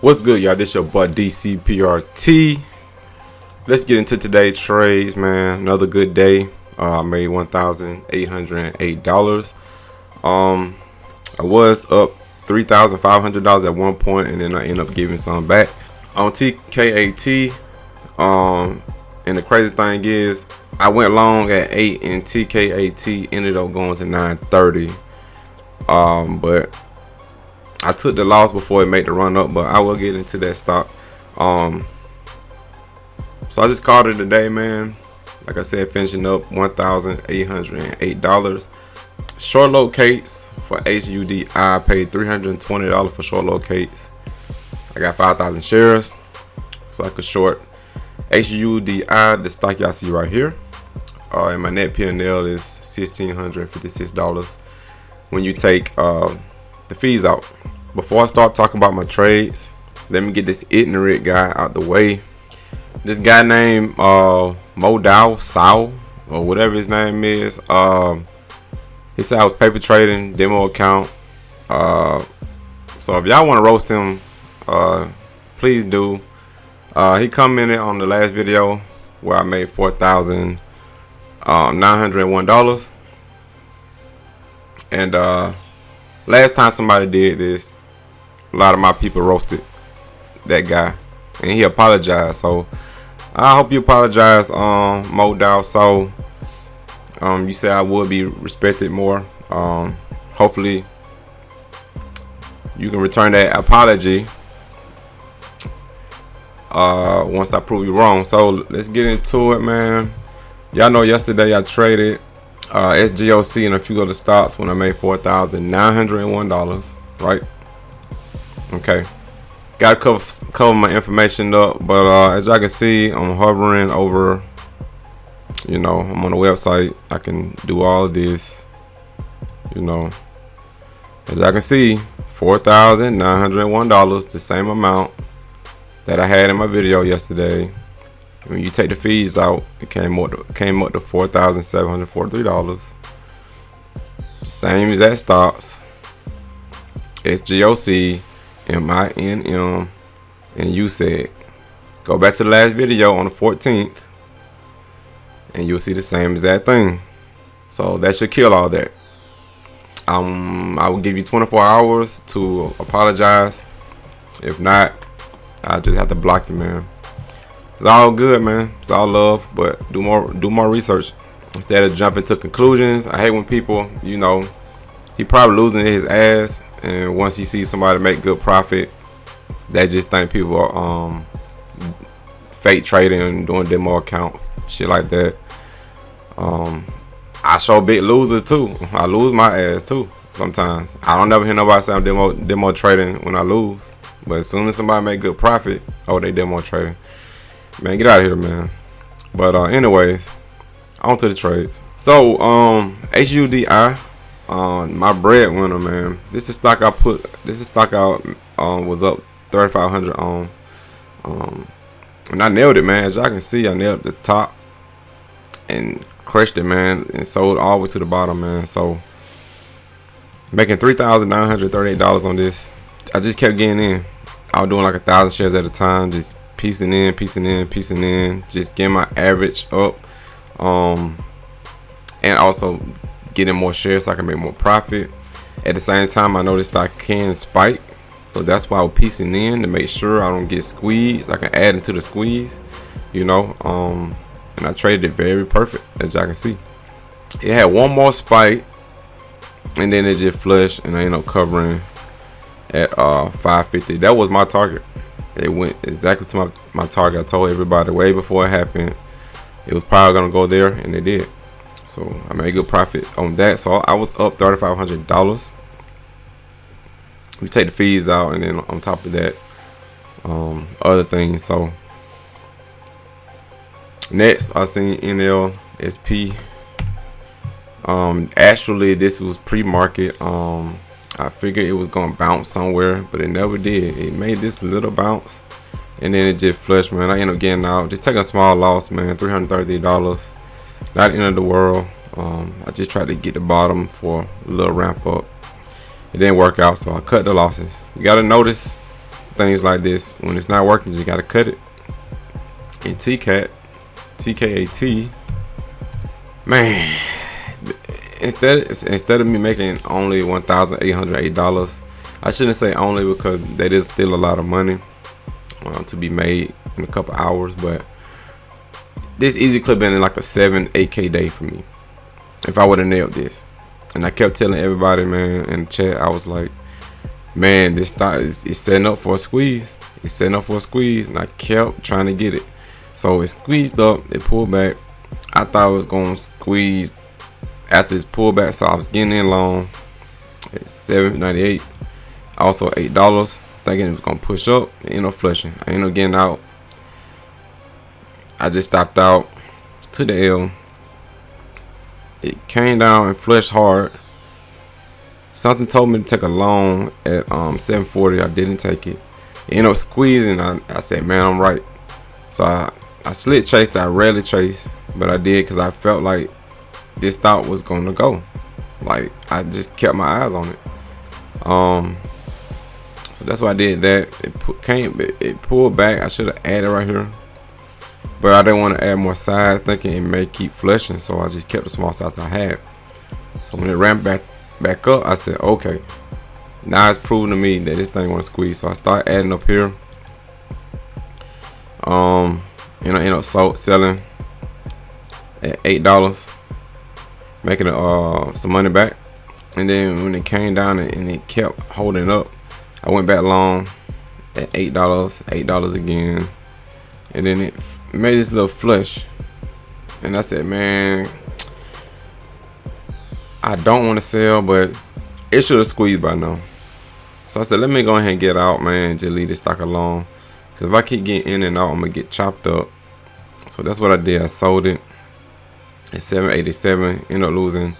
What's good, y'all? This your boy DCPRT. Let's get into today's trades, man. Another good day. I made $1,808. I was up $3,500 at one point, and then I ended up giving some back on TKAT. And the crazy thing is, I went long at 8, and TKAT ended up going to 930. But I took the loss before it made the run up, but I will get into that stock. So I just called it a day, man. Like I said, finishing up $1,808. Short locates for HUDI. I paid $320 for short locates. I got 5,000 shares, so I could short HUDI, the stock y'all see right here. And my net P&L is $1,656 when you take the fees out. Before I start talking about my trades, let me get this ignorant guy out the way. This guy named Modal Sao, or whatever his name is. He said I was paper trading, demo account. So if y'all want to roast him, please do. He commented on the last video where I made $4,901. And last time somebody did this, a lot of my people roasted that guy, and he apologized. So I hope you apologize, Modal. So you said I would be respected more. Hopefully you can return that apology once I prove you wrong. So let's get into it, man. Y'all know yesterday I traded SGOC and a few other stocks when I made $4,901, right? Okay, gotta cover my information up, but as y'all can see, I'm hovering over, I'm on the website. I can do all of this, as y'all can see, $4,901, the same amount that I had in my video yesterday. When you take the fees out, it came up to $4,743. Same exact stocks. SGOC, MINM, and USEG. Go back to the last video on the 14th, and you'll see the same exact thing. So that should kill all that. I will give you 24 hours to apologize. If not, I just have to block you, man. It's all good, man. It's all love, but do more research instead of jumping to conclusions. I hate when people, he probably losing his ass, and once he sees somebody make good profit, they just think people are fake trading and doing demo accounts, shit like that. I show big losers too. I lose my ass too sometimes. I don't never hear nobody say I'm demo trading when I lose, but as soon as somebody make good profit, they demo trading. Man, get out of here, man. But anyways, on to the trades. So HUDI, my breadwinner, man. This is stock I was up 3,500 on. And I nailed it, man. As y'all can see, I nailed the top and crushed it, man, and sold all the way to the bottom, man. So making $3,938 on this. I just kept getting in. I was doing like 1,000 shares at a time, just piecing in, just getting my average up, and also getting more shares so I can make more profit. At the same time, I noticed I can spike, so that's why I was piecing in to make sure I don't get squeezed. I can add into the squeeze, and I traded it very perfect, as y'all can see. It had one more spike, and then it just flushed, and I ended up covering at 550. That was my target. It went exactly to my target. I told everybody way before it happened it was probably gonna go there, and it did. So I made a good profit on that. So I was up $3,500. We take the fees out, and then on top of that, other things. So next, I seen NLSP. Actually, this was pre-market. I figured it was gonna bounce somewhere, but it never did. It made this little bounce, and then it just flushed, man. I ended up getting out, just taking a small loss, man. $330, not the end of the world. I just tried to get the bottom for a little ramp up. It didn't work out, so I cut the losses. You gotta notice things like this, when it's not working, you just gotta cut it. And TKAT, man, instead of me making only $1,808, I shouldn't say only, because that is still a lot of money to be made in a couple hours, but this easy clip been like a 7-8K day for me if I would have nailed this. And I kept telling everybody, man, in the chat, I was like, man, this stock is setting up for a squeeze. It's setting up for a squeeze, and I kept trying to get it. So it squeezed up, it pulled back. I thought it was going to squeeze after this pullback, so I was getting in long at $7.98, also $8, thinking it was going to push up. It ended up flushing. I ended up getting out. I just stopped out to the L. It came down and flushed hard. Something told me to take a long at 740. I didn't take it. It ended up squeezing. I said, man, I'm right. So I slid chased. I rarely chase, but I did because I felt like this thought was going to go. Like, I just kept my eyes on it. So that's why I did that. It pulled back. I should have added right here, but I didn't want to add more size, thinking it may keep flushing, so I just kept the small size I had. So when it ramped back up, I said, okay, now it's proven to me that this thing want to squeeze. So I started adding up here. And I ended up selling at $8, making some money back. And then when it came down and it kept holding up, I went back long at $8 again, and then it made this little flush. And I said, man, I don't want to sell, but it should have squeezed by now. So I said, let me go ahead and get out, man, and just leave this stock alone. Because if I keep getting in and out, I'm going to get chopped up. So that's what I did. I sold it at $787, ended up losing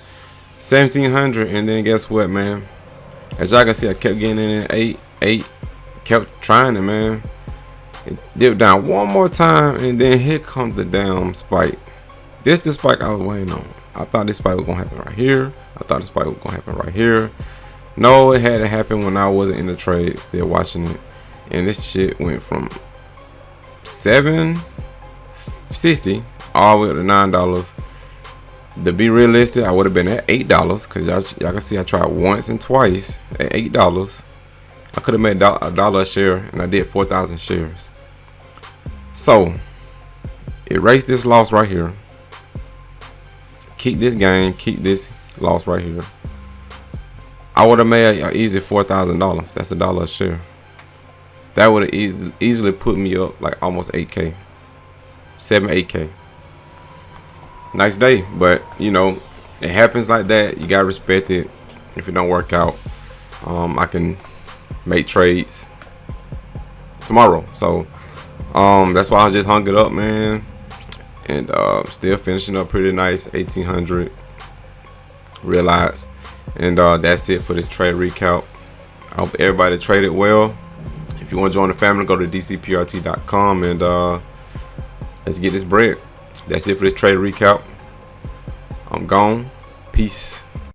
$1,700. And then guess what, man? As y'all can see, I kept getting in at 8, kept trying it, man. It dipped down one more time, and then here comes the damn spike. This the spike I was waiting on. I thought this spike was gonna happen right here. I thought this spike was gonna happen right here. No, it had to happen when I wasn't in the trade, still watching it. And this shit went from $7.60 all the way up to $9. To be realistic, I would have been at $8, because y'all can see I tried once and twice at $8. I could have made $1 a share, and I did 4,000 shares. So erase this loss right here. Keep this gain. Keep this loss right here. I would have made an easy $4,000. That's $1 a share. That would have easily put me up like almost 8K, 7-8K. Nice day, but you know, it happens like that. You gotta respect it. If it don't work out, I can make trades tomorrow. So that's why I just hung it up, man, and still finishing up pretty nice, 1,800 realized. And that's it for this trade recap. I hope everybody traded well. If you want to join the family, go to DCPRT.com and let's get this bread. That's it for this trade recap. I'm gone. Peace.